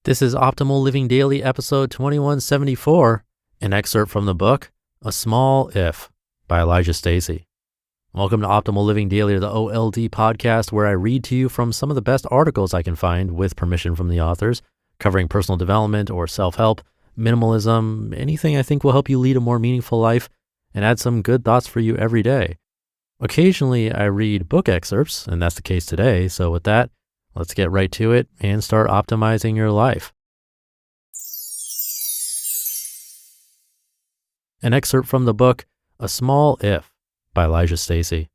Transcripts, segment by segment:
This is Optimal Living Daily, episode 2174, an excerpt from the book, A Small If by Elijah Stacy. Welcome to Optimal Living Daily, the OLD podcast, where I read to you from some of the best articles I can find with permission from the authors, covering personal development or self-help, minimalism, anything I think will help you lead a more meaningful life and add some good thoughts for you every day. Occasionally, I read book excerpts, and that's the case today. So with that, let's get right to it and start optimizing your life. An excerpt from the book, A Small If by Elijah Stacy.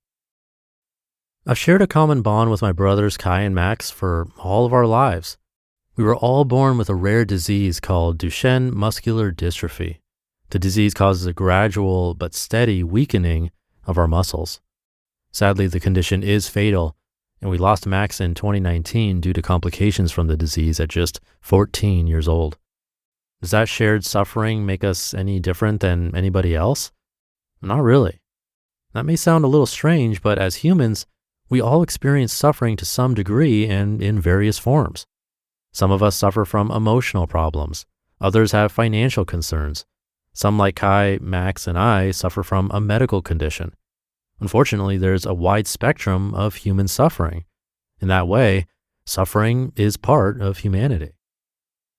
I've shared a common bond with my brothers Kai and Max for all of our lives. We were all born with a rare disease called Duchenne muscular dystrophy. The disease causes a gradual but steady weakening of our muscles. Sadly, the condition is fatal, and we lost Max in 2019 due to complications from the disease at just 14 years old. Does that shared suffering make us any different than anybody else? Not really. That may sound a little strange, but as humans, we all experience suffering to some degree and in various forms. Some of us suffer from emotional problems. Others have financial concerns. Some, like Kai, Max, and I, suffer from a medical condition. Unfortunately, there's a wide spectrum of human suffering. In that way, suffering is part of humanity.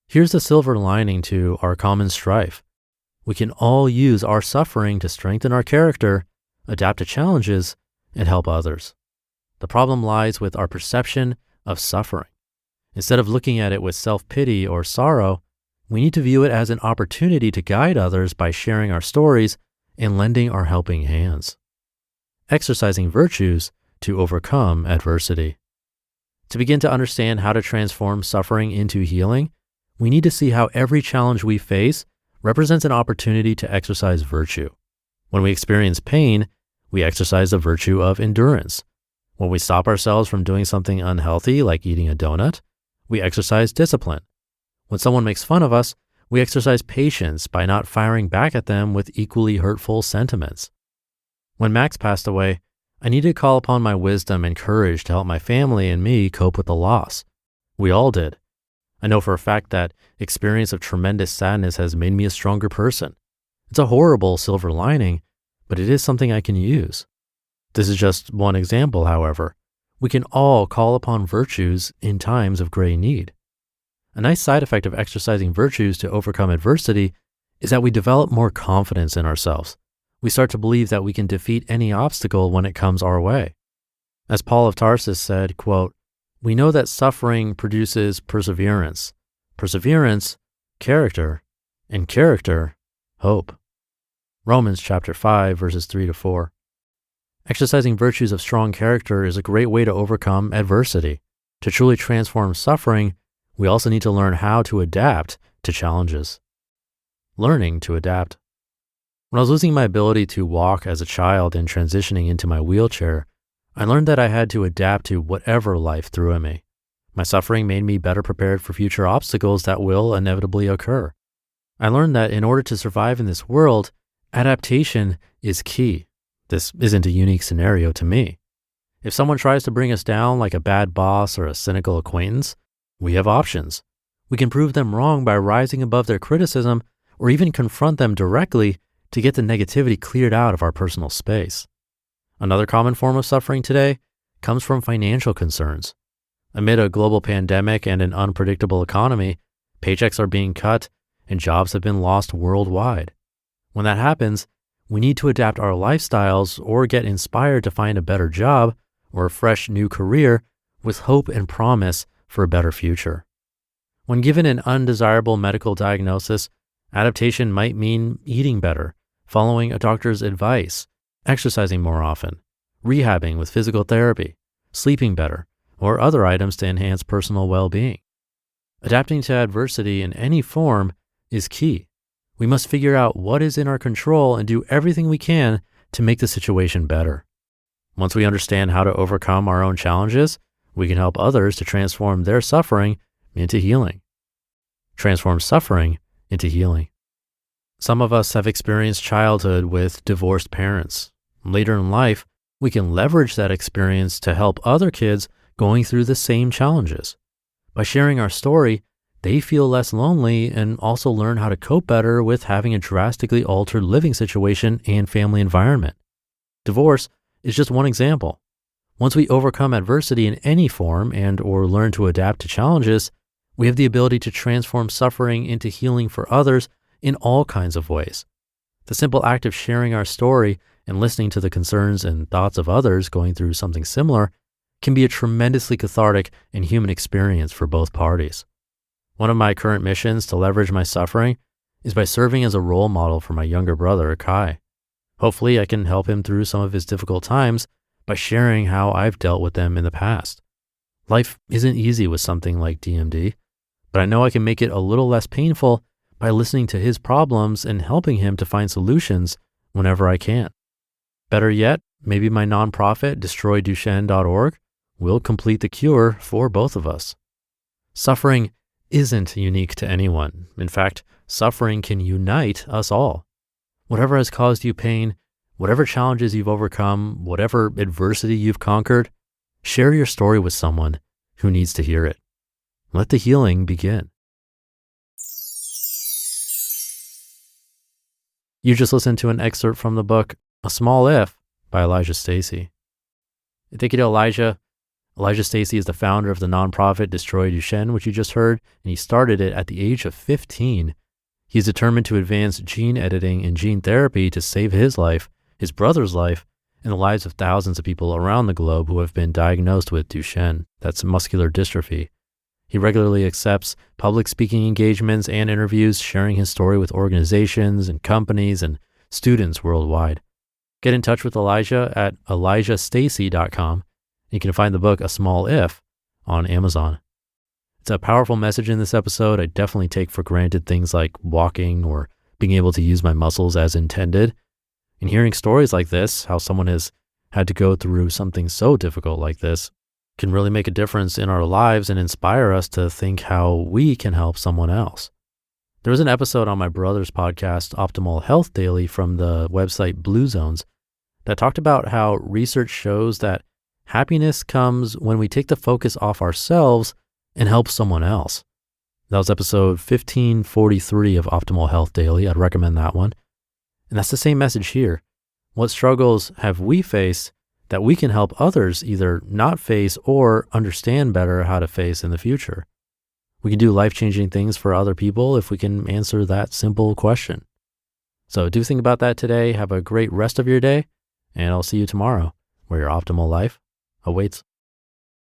Here's the silver lining to our common strife. We can all use our suffering to strengthen our character, adapt to challenges, and help others. The problem lies with our perception of suffering. Instead of looking at it with self-pity or sorrow, we need to view it as an opportunity to guide others by sharing our stories and lending our helping hands. Exercising virtues to overcome adversity. To begin to understand how to transform suffering into healing, we need to see how every challenge we face represents an opportunity to exercise virtue. When we experience pain, we exercise the virtue of endurance. When we stop ourselves from doing something unhealthy, like eating a donut, we exercise discipline. When someone makes fun of us, we exercise patience by not firing back at them with equally hurtful sentiments. When Max passed away, I needed to call upon my wisdom and courage to help my family and me cope with the loss. We all did. I know for a fact that experience of tremendous sadness has made me a stronger person. It's a horrible silver lining, but it is something I can use. This is just one example, however. We can all call upon virtues in times of great need. A nice side effect of exercising virtues to overcome adversity is that we develop more confidence in ourselves. We start to believe that we can defeat any obstacle when it comes our way. As Paul of Tarsus said, quote, "We know that suffering produces perseverance, perseverance, character, and character, hope." Romans chapter 5, verses 3-4. Exercising virtues of strong character is a great way to overcome adversity. To truly transform suffering, we also need to learn how to adapt to challenges. Learning to adapt. When I was losing my ability to walk as a child and transitioning into my wheelchair, I learned that I had to adapt to whatever life threw at me. My suffering made me better prepared for future obstacles that will inevitably occur. I learned that in order to survive in this world, adaptation is key. This isn't a unique scenario to me. If someone tries to bring us down like a bad boss or a cynical acquaintance, we have options. We can prove them wrong by rising above their criticism or even confront them directly to get the negativity cleared out of our personal space. Another common form of suffering today comes from financial concerns. Amid a global pandemic and an unpredictable economy, paychecks are being cut and jobs have been lost worldwide. When that happens, we need to adapt our lifestyles or get inspired to find a better job or a fresh new career with hope and promise for a better future. When given an undesirable medical diagnosis, adaptation might mean eating better, following a doctor's advice, exercising more often, rehabbing with physical therapy, sleeping better, or other items to enhance personal well-being. Adapting to adversity in any form is key. We must figure out what is in our control and do everything we can to make the situation better. Once we understand how to overcome our own challenges, we can help others to transform their suffering into healing. Transform suffering into healing. Some of us have experienced childhood with divorced parents. Later in life, we can leverage that experience to help other kids going through the same challenges. By sharing our story, they feel less lonely and also learn how to cope better with having a drastically altered living situation and family environment. Divorce is just one example. Once we overcome adversity in any form and or learn to adapt to challenges, we have the ability to transform suffering into healing for others in all kinds of ways. The simple act of sharing our story and listening to the concerns and thoughts of others going through something similar can be a tremendously cathartic and human experience for both parties. One of my current missions to leverage my suffering is by serving as a role model for my younger brother, Kai. Hopefully, I can help him through some of his difficult times by sharing how I've dealt with them in the past. Life isn't easy with something like DMD, but I know I can make it a little less painful by listening to his problems and helping him to find solutions whenever I can. Better yet, maybe my nonprofit, destroyduchenne.org, will complete the cure for both of us. Suffering isn't unique to anyone. In fact, suffering can unite us all. Whatever has caused you pain, whatever challenges you've overcome, whatever adversity you've conquered, share your story with someone who needs to hear it. Let the healing begin. You just listened to an excerpt from the book, A Small If by Elijah Stacy. Thank you to Elijah. Elijah Stacy is the founder of the nonprofit Destroy Duchenne, which you just heard, and he started it at the age of 15. He's determined to advance gene editing and gene therapy to save his life, his brother's life, and the lives of thousands of people around the globe who have been diagnosed with Duchenne. That's muscular dystrophy. He regularly accepts public speaking engagements and interviews, sharing his story with organizations and companies and students worldwide. Get in touch with Elijah at ElijahStacy.com. You can find the book, A Small If, on Amazon. It's a powerful message in this episode. I definitely take for granted things like walking or being able to use my muscles as intended. And hearing stories like this, how someone has had to go through something so difficult like this, can really make a difference in our lives and inspire us to think how we can help someone else. There was an episode on my brother's podcast, Optimal Health Daily, from the website Blue Zones, that talked about how research shows that happiness comes when we take the focus off ourselves and help someone else. That was episode 1543 of Optimal Health Daily. I'd recommend that one. And that's the same message here. What struggles have we faced that we can help others either not face or understand better how to face in the future? We can do life-changing things for other people if we can answer that simple question. So do think about that today. Have a great rest of your day, and I'll see you tomorrow where your optimal life awaits.